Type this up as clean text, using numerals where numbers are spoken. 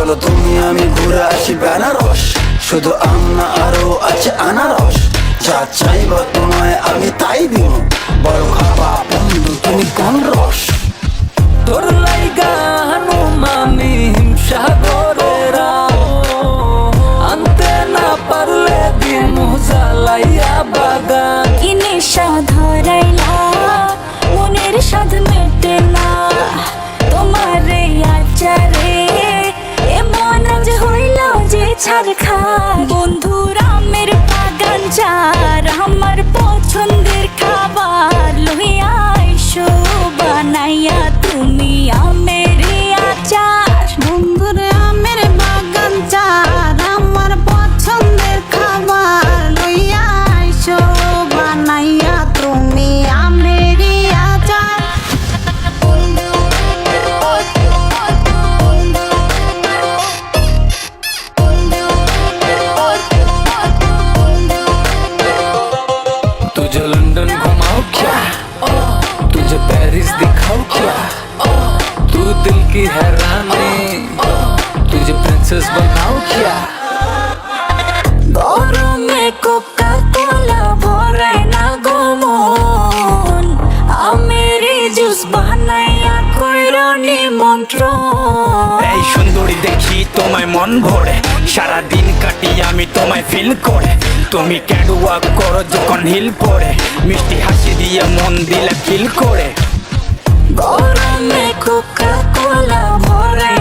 চলো তুমি আমি ঘুরে আসি বেনারস। শুধু আম না আরো আছে আনারস, যা চাইবা তোমায় আমি তাই দিব। বড় খাবা বন্ধু তুমি কোন রস? তোর লাইগা হানুমামি হিমসাগরেরা আনতে না পারলে দিমু জ্বালাইয়া বাগান। কি নেশা ধরাইলা মনের স্বাদ মেটে না তোমার এই আচারে, এমন আজ হইল যে ছারখার। বন্ধুর আমের বাগান যার আমার পছন্দের খাবার লইয়া আইসো বানাইয়া তুমি আমের এই আচার। বন্ধুর আমের বাগান চার আমার পছন্দের খাবার লইয়া আইসো বানাইয়া তুমি আমের আচার। तुझे लंदन घुमाओ क्या, तुझे पेरिस दिखाओ क्या, तू दिल की है रानी, तुझे प्रिंसेस बनाओ क्या। গরমে কোকা কোলা ভরে না গমন, আমের জুস বানাইয়া কইরো নিমন্ত্রণ। এই সুন্দরী দেখি তোমায় মন ভরে, সারাদিন কাটি আমি তোমায় ফিল করে। তুমি ক্যাটওয়াক করো যখন হিল পরে, মিষ্টি হাসি দিয়ে মন দিলে ফিল করে। গরমে কোকা কোলা ভরে